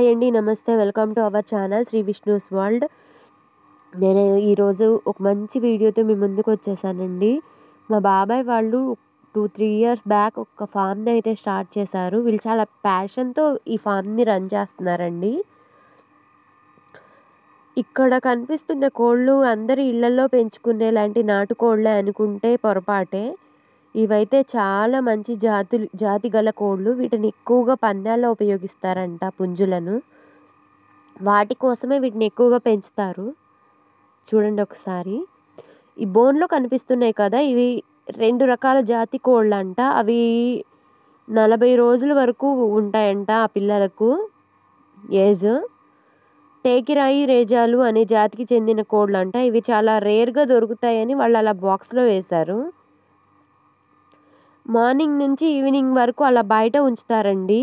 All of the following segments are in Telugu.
హాయ్ అండి, నమస్తే. Welcome to our channel Sri Vishnu's world. నేను ఈరోజు ఒక మంచి వీడియోతో మీ ముందుకు వచ్చేసానండి. మా బాబాయ్ వాళ్ళు 2-3 ఇయర్స్ బ్యాక్ ఒక ఫామ్ని అయితే స్టార్ట్ చేశారు. వీళ్ళు చాలా ప్యాషన్తో ఈ ఫామ్ని రన్ చేస్తున్నారండి. ఇక్కడ కనిపిస్తున్న కోళ్ళు అందరి ఇళ్లలో పెంచుకునేలాంటి నాటుకోళ్ళే అనుకుంటే పొరపాటే. ఇవైతే చాలా మంచి జాతి గల కోళ్ళు. వీటిని ఎక్కువగా పందాల్లో ఉపయోగిస్తారంట, పుంజులను. వాటి కోసమే వీటిని ఎక్కువగా పెంచుతారు. చూడండి ఒకసారి. ఈ బోన్లో కనిపిస్తున్నాయి కదా, ఇవి 2 రకాల జాతి కోళ్ళంట. అవి 40 రోజుల వరకు ఉంటాయంట ఆ పిల్లలకు ఏజ్. టేకిరాయి రేజాలు అనే జాతికి చెందిన కోళ్ళంట. ఇవి చాలా రేర్గా దొరుకుతాయని వాళ్ళు అలా బాక్స్లో వేశారు. మార్నింగ్ నుంచి ఈవినింగ్ వరకు అలా బయట ఉంచుతారండి.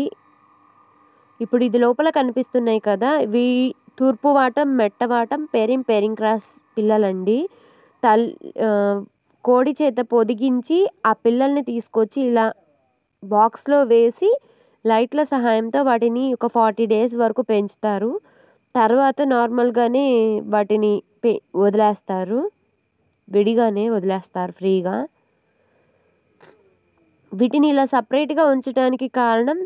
ఇప్పుడు ఇది లోపల కనిపిస్తున్నాయి కదా, ఇవి తూర్పువాటం, మెట్టవాటం, పెరింగ్ క్రాస్ పిల్లలండి. కోడి చేత పొదిగించి ఆ పిల్లల్ని తీసుకొచ్చి ఇలా బాక్స్లో వేసి లైట్ల సహాయంతో వాటిని ఒక 40 డేస్ వరకు పెంచుతారు. తర్వాత నార్మల్గానే వాటిని వదిలేస్తారు. విడిగానే వదిలేస్తారు ఫ్రీగా. వీటిని ఇలా సపరేట్గా ఉంచడానికి కారణం,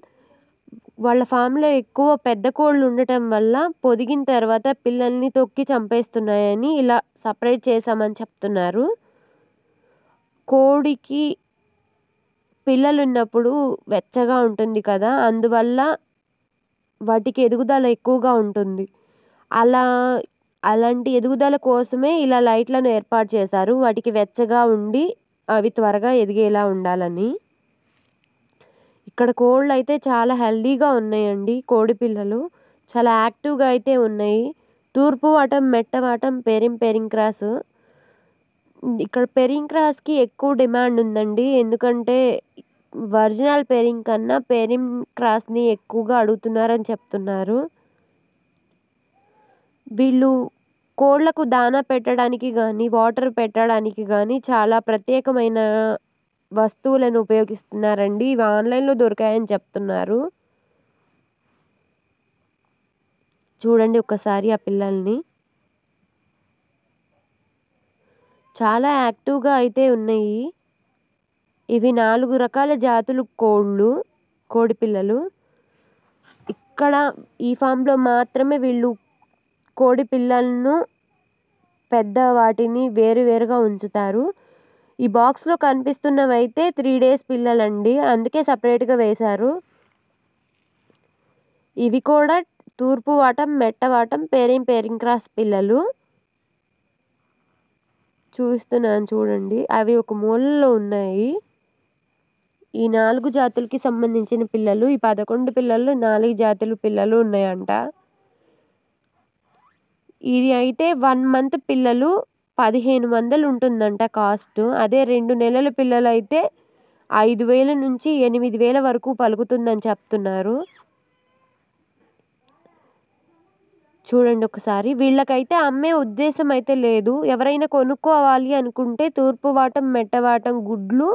వాళ్ళ ఫామ్లో ఎక్కువ పెద్ద కోళ్ళు ఉండటం వల్ల పొదిగిన తర్వాత పిల్లల్ని తొక్కి చంపేస్తున్నాయని ఇలా సపరేట్ చేశామని చెప్తున్నారు. కోడికి పిల్లలు ఉన్నప్పుడు వెచ్చగా ఉంటుంది కదా, అందువల్ల వాటికి ఎదుగుదల ఎక్కువగా ఉంటుంది. అలాంటి ఎదుగుదల కోసమే ఇలా లైట్లను ఏర్పాటు చేశారు. వాటికి వెచ్చగా ఉండి అవి త్వరగా ఎదిగేలా ఉండాలని. ఇక్కడ కోళ్ళు అయితే చాలా హెల్దీగా ఉన్నాయండి. కోడి పిల్లలు చాలా యాక్టివ్గా అయితే ఉన్నాయి. తూర్పువాటం, మెట్టవాటం, పెరింగ్ క్రాస్. ఇక్కడ పెరింగ్ క్రాస్కి ఎక్కువ డిమాండ్ ఉందండి. ఎందుకంటే ఒరిజినల్ పెరింగ్ కన్నా పెరింగ్ క్రాస్ని ఎక్కువగా అడుగుతున్నారని చెప్తున్నారు. వీళ్ళు కోళ్లకు దానా పెట్టడానికి కానీ, వాటర్ పెట్టడానికి కానీ చాలా ప్రత్యేకమైన వస్తువులను ఉపయోగిస్తున్నారండి. ఇవి ఆన్లైన్లో దొరికాయని చెప్తున్నారు. చూడండి ఒకసారి ఆ పిల్లల్ని. చాలా యాక్టివ్గా అయితే ఉన్నాయి. ఇవి 4 రకాల జాతులు కోడి పిల్లలు. ఇక్కడ ఈ ఫామ్లో మాత్రమే వీళ్ళు కోడి పిల్లలను పెద్ద వాటిని వేరువేరుగా ఉంచుతారు. ఈ బాక్స్లో కనిపిస్తున్నవి అయితే 3 డేస్ పిల్లలండి, అందుకే సపరేట్గా వేశారు. ఇవి కూడా తూర్పువాటం, మెట్టవాటం, పెరింగ్ క్రాస్ పిల్లలు. చూస్తున్నాను చూడండి, అవి ఒక మూలలో ఉన్నాయి. ఈ 4 జాతులకి సంబంధించిన పిల్లలు. ఈ 11 పిల్లలు 4 జాతుల పిల్లలు ఉన్నాయంట. ఇది అయితే 1 మంత్ పిల్లలు 1500 ఉంటుందంట కాస్ట్. అదే 2 నెలల పిల్లలు అయితే 5000 నుంచి 8000 వరకు పలుకుతుందని చెప్తున్నారు. చూడండి ఒకసారి. వీళ్ళకైతే అమ్మే ఉద్దేశం అయితే లేదు. ఎవరైనా కొనుక్కోవాలి అనుకుంటే తూర్పువాటం, మెట్టవాటం గుడ్లు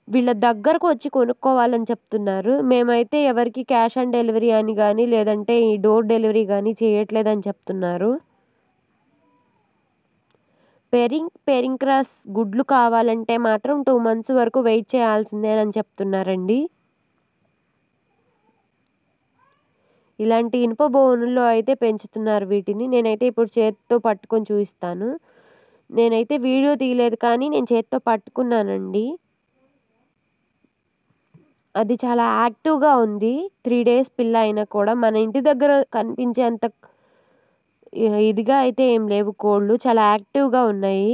వీళ్ళ దగ్గరకు వచ్చి కొనుక్కోవాలని చెప్తున్నారు. మేమైతే ఎవరికి క్యాష్ ఆన్ డెలివరీ అని కానీ, లేదంటే ఈ డోర్ డెలివరీ కానీ చేయట్లేదని చెప్తున్నారు. పెరింగ్ క్రాస్ గుడ్లు కావాలంటే మాత్రం 2 మంత్స్ వరకు వెయిట్ చేయాల్సిందేనని చెప్తున్నారండి. ఇలాంటి ఇనుప బోనుల్లో అయితే పెంచుతున్నారు వీటిని. నేనైతే ఇప్పుడు చేతితో పట్టుకొని చూపిస్తాను. నేనైతే వీడియో తీయలేదు కానీ నేను చేతితో పట్టుకున్నానండి. అది చాలా యాక్టివ్గా ఉంది. 3 డేస్ పిల్ల అయినా కూడా మన ఇంటి దగ్గర కనిపించేంత ఇదిగా అయితే ఏం లేవు కోళ్ళు. చాలా యాక్టివ్గా ఉన్నాయి.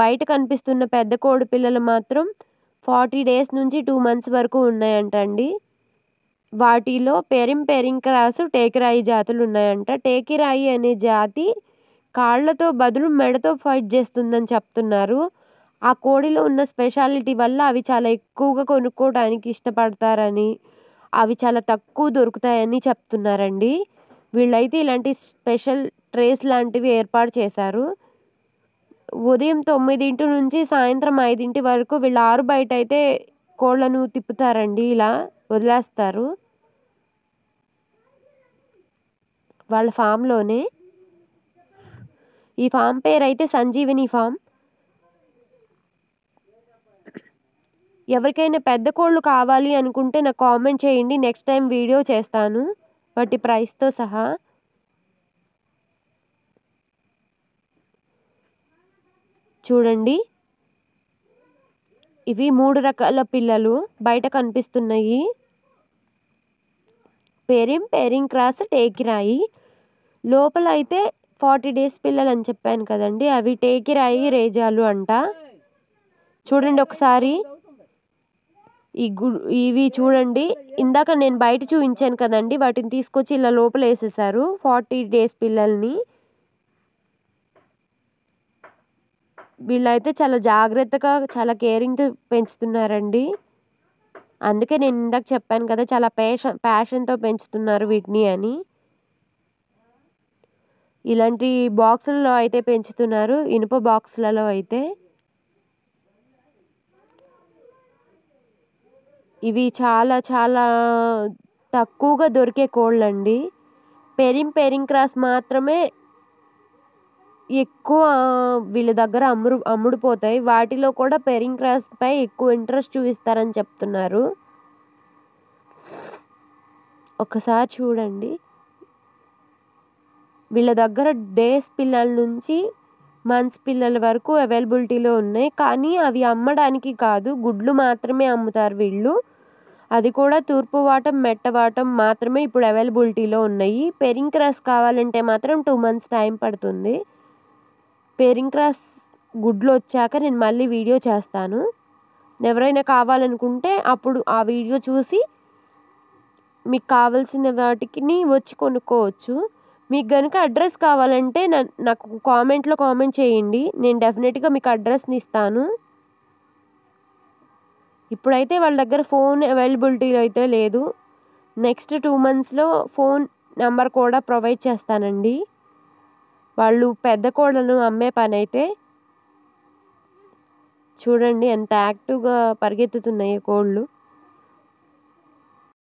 బయట కనిపిస్తున్న పెద్ద కోడి పిల్లలు మాత్రం 40 డేస్ నుంచి 2 మంత్స్ వరకు ఉన్నాయంటండి. వాటిలో పెరింగ్ క్రాస్, టేకిరాయి జాతులు ఉన్నాయంట. టేకిరాయి అనే జాతి కాళ్లతో బదులు మెడతో ఫైట్ చేస్తుందని చెప్తున్నారు. ఆ కోడిలో ఉన్న స్పెషాలిటీ వల్ల అవి చాలా ఎక్కువగా కొనుక్కోవడానికి ఇష్టపడతారని, అవి చాలా తక్కువ దొరుకుతాయని చెప్తున్నారండి. వీళ్ళైతే ఇలాంటి స్పెషల్ ట్రేస్ లాంటివి ఏర్పాటు చేశారు. ఉదయం 9 నుంచి సాయంత్రం 5 వరకు వీళ్ళు ఆరు బయట అయితే కోళ్లను తిప్పుతారండి. ఇలా వదిలేస్తారు. వాళ్ళ ఫామ్లోనే. ఈ ఫామ్ పేరు అయితే సంజీవిని ఫామ్. ఎవరికైనా పెద్ద కోళ్ళు కావాలి అనుకుంటే నాకు కామెంట్ చేయండి, నెక్స్ట్ టైం వీడియో చేస్తాను వాటి ప్రైస్తో సహా. చూడండి, ఇవి 3 రకాల పిల్లలు బయట కనిపిస్తున్నాయి. పేరింగ్ క్రాస్ టేకిరాయి. లోపల అయితే 40 డేస్ పిల్లలు అని చెప్పాను కదండి, అవి టేకిరాయి రేజాలు అంట. చూడండి ఒకసారి ఇవి చూడండి, ఇందాక నేను బయట చూపించాను కదండి, వాటిని తీసుకొచ్చి ఇలా లోపల వేసేసారు 40 డేస్ పిల్లల్ని. వీళ్ళైతే చాలా జాగ్రత్తగా చాలా కేరింగ్తో పెంచుతున్నారండి. అందుకే నేను ఇందాక చెప్పాను కదా, చాలా ప్యాషన్తో పెంచుతున్నారు వీటిని అని. ఇలాంటి బాక్సులలో అయితే పెంచుతున్నారు, ఇనుప బాక్సులలో అయితే. ఇవి చాలా చాలా తక్కువగా దొరికే కోళ్ళండి. పేరింగ్ క్రాస్ మాత్రమే ఎక్కువ వీళ్ళ దగ్గర అమ్ముడుపోతాయి. వాటిలో కూడా పేరింగ్ క్రాస్ పై ఎక్కువ ఇంట్రెస్ట్ చూపిస్తారని చెప్తున్నారు. ఒకసారి చూడండి, వీళ్ళ దగ్గర డేస్ పిల్లల నుంచి మంత్స్ పిల్లల వరకు అవైలబిలిటీలో ఉన్నాయి. కానీ అవి అమ్మడానికి కాదు, గుడ్లు మాత్రమే అమ్ముతారు వీళ్ళు. అది కూడా తూర్పు వాటం మెట్టవాటం మాత్రమే ఇప్పుడు అవైలబిలిటీలో ఉన్నాయి. పేరింగ్ క్రాస్ కావాలంటే మాత్రం 2 months టైం పడుతుంది. పేరింగ్ క్రాస్ గుడ్లు వచ్చాక నేను మళ్ళీ వీడియో చేస్తాను. ఎవరైనా కావాలనుకుంటే అప్పుడు ఆ వీడియో చూసి మీకు కావాల్సిన వాటికి వచ్చి కొనుక్కోవచ్చు. మీకు కనుక అడ్రస్ కావాలంటే నాకు కామెంట్లో కామెంట్ చేయండి, నేను డెఫినెట్గా మీకు అడ్రస్ని ఇస్తాను. ఇప్పుడైతే వాళ్ళ దగ్గర ఫోన్ అవైలబిలిటీ అయితే లేదు. నెక్స్ట్ 2 monthsలో ఫోన్ నెంబర్ కూడా ప్రొవైడ్ చేస్తానండి. వాళ్ళు పెద్ద కోళ్ళను అమ్మే పని అయితే. చూడండి ఎంత యాక్టివ్గా పరిగెత్తుతున్నాయి కోళ్ళు.